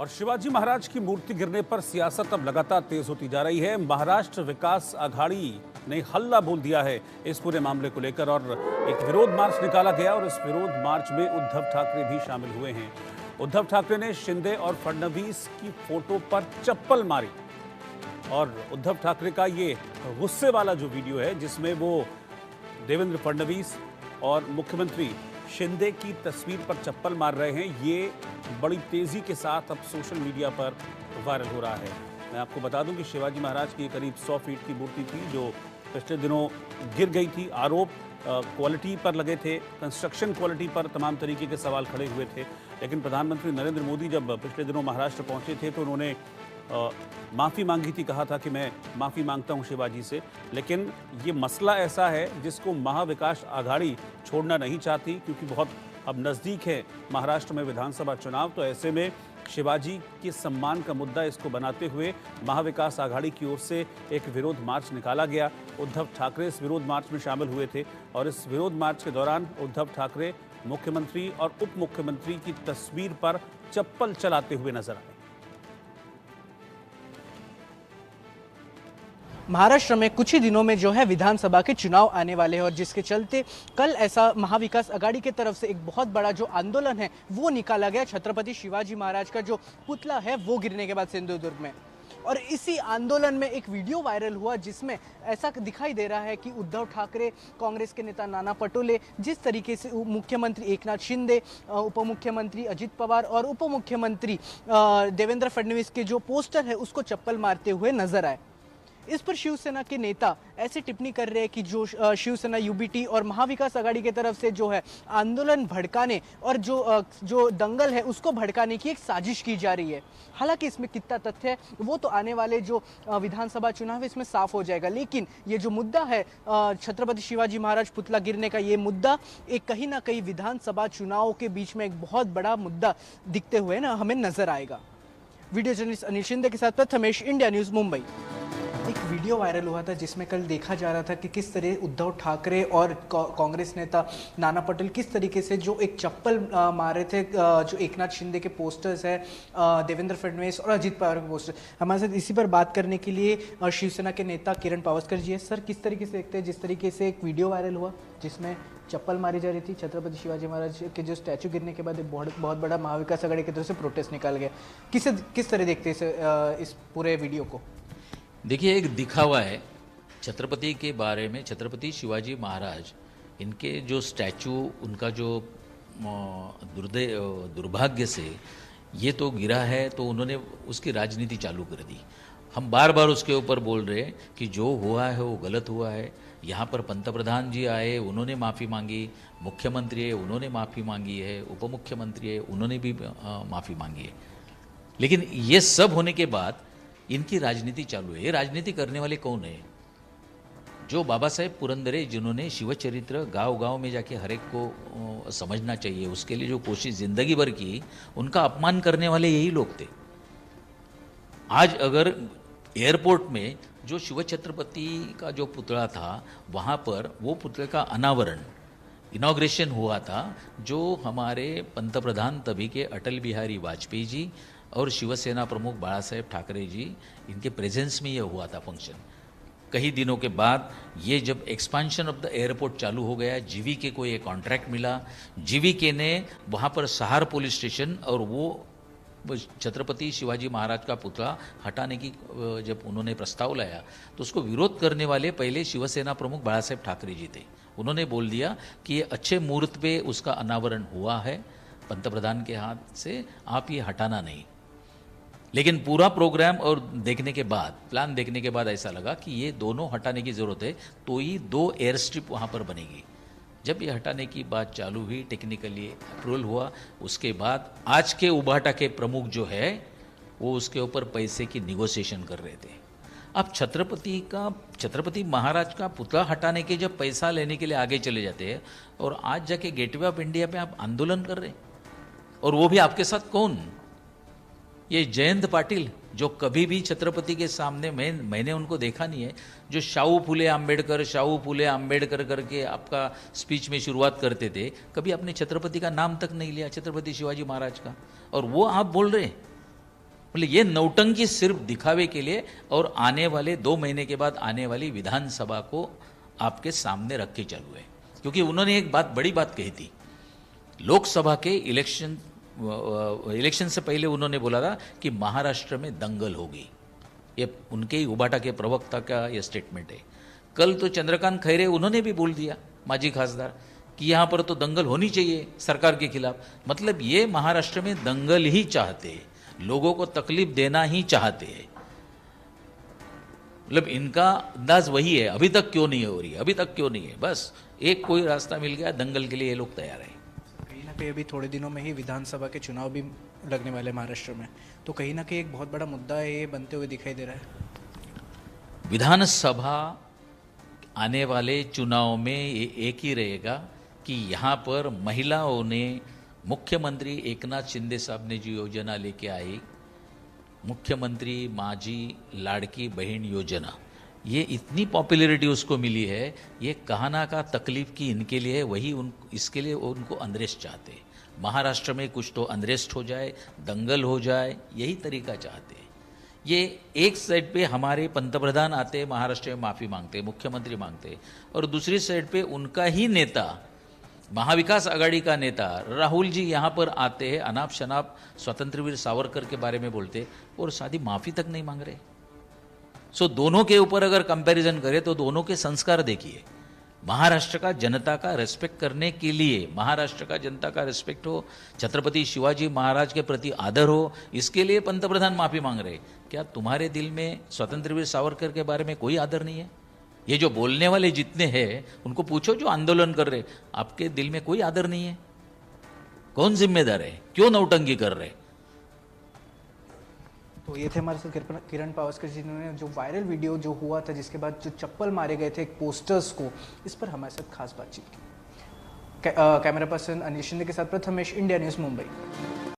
और शिवाजी महाराज की मूर्ति गिरने पर सियासत अब लगातार तेज होती जा रही है। महाराष्ट्र विकास आघाड़ी ने हल्ला बोल दिया है इस पूरे मामले को लेकर और एक विरोध मार्च निकाला गया और इस विरोध मार्च में उद्धव ठाकरे भी शामिल हुए हैं। उद्धव ठाकरे ने शिंदे और फडणवीस की फोटो पर चप्पल मारी और उद्धव ठाकरे का ये गुस्से वाला जो वीडियो है जिसमें वो देवेंद्र फडणवीस और मुख्यमंत्री शिंदे की तस्वीर पर चप्पल मार रहे हैं, ये बड़ी तेजी के साथ अब सोशल मीडिया पर वायरल हो रहा है। मैं आपको बता दूं कि शिवाजी महाराज की करीब 100 फीट की मूर्ति थी जो पिछले दिनों गिर गई थी। आरोप क्वालिटी पर लगे थे, कंस्ट्रक्शन क्वालिटी पर तमाम तरीके के सवाल खड़े हुए थे। लेकिन प्रधानमंत्री नरेंद्र मोदी जब पिछले दिनों महाराष्ट्र पहुंचे थे तो उन्होंने माफ़ी मांगी थी, कहा था कि मैं माफ़ी मांगता हूं शिवाजी से। लेकिन ये मसला ऐसा है जिसको महाविकास आघाड़ी छोड़ना नहीं चाहती क्योंकि बहुत अब नज़दीक है महाराष्ट्र में विधानसभा चुनाव। तो ऐसे में शिवाजी के सम्मान का मुद्दा इसको बनाते हुए महाविकास आघाड़ी की ओर से एक विरोध मार्च निकाला गया। उद्धव ठाकरे इस विरोध मार्च में शामिल हुए थे और इस विरोध मार्च के दौरान उद्धव ठाकरे मुख्यमंत्री और उप मुख्यमंत्री की तस्वीर पर चप्पल चलाते हुए नजर आए। महाराष्ट्र में कुछ ही दिनों में जो है विधानसभा के चुनाव आने वाले हैं और जिसके चलते कल ऐसा महाविकास आघाड़ी की तरफ से एक बहुत बड़ा जो आंदोलन है वो निकाला गया। छत्रपति शिवाजी महाराज का जो पुतला है वो गिरने के बाद सिंधुदुर्ग में, और इसी आंदोलन में एक वीडियो वायरल हुआ जिसमें ऐसा दिखाई दे रहा है कि उद्धव ठाकरे, कांग्रेस के नेता नाना पटोले, जिस तरीके से मुख्यमंत्री एकनाथ शिंदे, उप मुख्यमंत्री अजित पवार और उप मुख्यमंत्री देवेंद्र फडणवीस के जो पोस्टर है उसको चप्पल मारते हुए नजर आए। इस पर शिवसेना के नेता ऐसे टिप्पणी कर रहे हैं कि जो शिवसेना यूबीटी और महाविकास आघाड़ी की तरफ से जो है आंदोलन भड़काने और जो दंगल है उसको भड़काने की एक साजिश की जा रही है। हालांकि इसमें कितना तथ्य है वो तो आने वाले जो विधानसभा चुनाव है इसमें साफ हो जाएगा। लेकिन ये जो मुद्दा है छत्रपति शिवाजी महाराज पुतला गिरने का, ये मुद्दा एक कहीं ना कहीं विधानसभा चुनाव के बीच में एक बहुत बड़ा मुद्दा दिखते हुए ना हमें नजर आएगा। वीडियो जर्नलिस्ट अनिल शिंदे के साथ प्रथमेश, इंडिया न्यूज, मुंबई। एक वीडियो वायरल हुआ था जिसमें कल देखा जा रहा था कि किस तरह उद्धव ठाकरे और कांग्रेस नेता नाना पटोले किस तरीके से जो एक चप्पल मार रहे थे, जो एकनाथ शिंदे के पोस्टर्स है, देवेंद्र फडणवीस और अजित पवार के पोस्टर। हमारे साथ इसी पर बात करने के लिए शिवसेना के नेता किरण पावस्कर जी है। सर, किस तरीके से देखते हैं जिस तरीके से एक वीडियो वायरल हुआ जिसमें चप्पल मारी जा रही थी, छत्रपति शिवाजी महाराज के जो स्टैचू गिरने के बाद एक बहुत बड़ा महाविकास आघाड़ी की तरफ से प्रोटेस्ट निकाल गया, किस तरह देखते हैं इस पूरे वीडियो को? देखिए, एक दिखावा है छत्रपति के बारे में। छत्रपति शिवाजी महाराज, इनके जो स्टैचू, उनका जो दुर्भाग्य से ये तो गिरा है तो उन्होंने उसकी राजनीति चालू कर दी। हम बार बार उसके ऊपर बोल रहे हैं कि जो हुआ है वो गलत हुआ है। यहाँ पर पंतप्रधान जी आए, उन्होंने माफ़ी मांगी, मुख्यमंत्री है उन्होंने माफ़ी मांगी है, उप मुख्यमंत्री है उन्होंने भी माफ़ी मांगी है। लेकिन ये सब होने के बाद इनकी राजनीति चालू है। ये राजनीति करने वाले कौन है? जो बाबा साहेब पुरंदरे, जिन्होंने शिवचरित्र गांव गांव में जाके हर एक को समझना चाहिए, उसके लिए जो कोशिश जिंदगी भर की, उनका अपमान करने वाले यही लोग थे। आज अगर एयरपोर्ट में जो शिव छत्रपति का जो पुतला था, वहाँ पर वो पुतले का अनावरण, इनॉग्रेशन हुआ था, जो हमारे पंतप्रधान तभी के अटल बिहारी वाजपेयी जी और शिवसेना प्रमुख बाला साहेब ठाकरे जी, इनके प्रेजेंस में ये हुआ था फंक्शन। कई दिनों के बाद ये जब एक्सपांशन ऑफ द एयरपोर्ट चालू हो गया, जीवीके को ये कॉन्ट्रैक्ट मिला। जीवीके ने वहाँ पर सहार पुलिस स्टेशन और वो छत्रपति शिवाजी महाराज का पुतला हटाने की जब उन्होंने प्रस्ताव लाया तो उसको विरोध करने वाले पहले शिवसेना प्रमुख बाला साहेब ठाकरे जी थे। उन्होंने बोल दिया कि ये अच्छे मुहूर्त पे उसका अनावरण हुआ है पंतप्रधान के हाथ से, आप ये हटाना नहीं। लेकिन पूरा प्रोग्राम और देखने के बाद, प्लान देखने के बाद ऐसा लगा कि ये दोनों हटाने की ज़रूरत है, तो ही 2 एयर स्ट्रिप वहाँ पर बनेगी। जब ये हटाने की बात चालू हुई, टेक्निकली अप्रूवल हुआ, उसके बाद आज के उबाटा के प्रमुख जो है वो उसके ऊपर पैसे की निगोशिएशन कर रहे थे। अब छत्रपति महाराज का पुतला हटाने के जब पैसा लेने के लिए आगे चले जाते हैं और आज जाके गेटवे ऑफ इंडिया पे आप आंदोलन कर रहे हैं, और वो भी आपके साथ कौन? ये जयंत पाटिल, जो कभी भी छत्रपति के सामने, मैंने उनको देखा नहीं है, जो शाहू फुले आम्बेडकर करके आपका स्पीच में शुरुआत करते थे, कभी आपने छत्रपति का नाम तक नहीं लिया, छत्रपति शिवाजी महाराज का, और वो आप बोल रहे हैं। मतलब ये नौटंकी सिर्फ दिखावे के लिए और आने वाले 2 महीने के बाद आने वाली विधानसभा को आपके सामने रख के चालू है। क्योंकि उन्होंने एक बड़ी बात कही थी, लोकसभा के इलेक्शन से पहले उन्होंने बोला था कि महाराष्ट्र में दंगल होगी। ये उनके ही उबाटा के प्रवक्ता का ये स्टेटमेंट है। कल तो चंद्रकांत खैरे उन्होंने भी बोल दिया, माजी खासदार, कि यहाँ पर तो दंगल होनी चाहिए सरकार के खिलाफ। मतलब ये महाराष्ट्र में दंगल ही चाहते हैं, लोगों को तकलीफ देना ही चाहते हैं। मतलब इनका अंदाज वही है, अभी तक क्यों नहीं हो रही, अभी तक क्यों नहीं है, बस एक कोई रास्ता मिल गया, दंगल के लिए ये लोग तैयार है। कहीं ना कहीं अभी थोड़े दिनों में ही विधानसभा के चुनाव भी लगने वाले हैं महाराष्ट्र में, तो कहीं ना कहीं एक बहुत बड़ा मुद्दा है ये बनते हुए दिखाई दे रहा है। विधानसभा आने वाले चुनाव में ये एक ही रहेगा कि यहाँ पर महिलाओं ने, मुख्यमंत्री एकनाथ शिंदे साहब ने जो योजना लेके आई, मुख्यमंत्री माझी लाड़की बहन योजना, ये इतनी पॉपुलैरिटी उसको मिली है, ये कहना का तकलीफ की इनके लिए है, वही इसके लिए उनको अनरेस्ट चाहते हैं। महाराष्ट्र में कुछ तो अनरेस्ट हो जाए, दंगल हो जाए, यही तरीका चाहते हैं। ये एक साइड पे हमारे पंतप्रधान आते, महाराष्ट्र में माफ़ी मांगते, मुख्यमंत्री मांगते, और दूसरी साइड पे उनका ही नेता, महाविकास आघाड़ी का नेता राहुल जी यहाँ पर आते हैं, अनाप शनाप स्वतंत्रवीर सावरकर के बारे में बोलते और सादी माफ़ी तक नहीं मांग रहे। सो दोनों के ऊपर अगर कंपैरिजन करें तो दोनों के संस्कार देखिए। महाराष्ट्र का जनता का रेस्पेक्ट करने के लिए, महाराष्ट्र का जनता का रेस्पेक्ट हो, छत्रपति शिवाजी महाराज के प्रति आदर हो, इसके लिए पंतप्रधान माफ़ी मांग रहे। क्या तुम्हारे दिल में स्वतंत्रवीर सावरकर के बारे में कोई आदर नहीं है? ये जो बोलने वाले जितने हैं उनको पूछो, जो आंदोलन कर रहे, आपके दिल में कोई आदर नहीं है? कौन जिम्मेदार है? क्यों नौटंकी कर रहे? तो ये थे हमारे साथ किरण पावस्कर जी, जिन्होंने जो वायरल वीडियो जो हुआ था, जिसके बाद जो चप्पल मारे गए थे एक पोस्टर्स को, इस पर हमारे साथ खास बातचीत की। कैमरा पर्सन अनिल शिंदे के साथ प्रथमेश, इंडिया न्यूज़, मुंबई।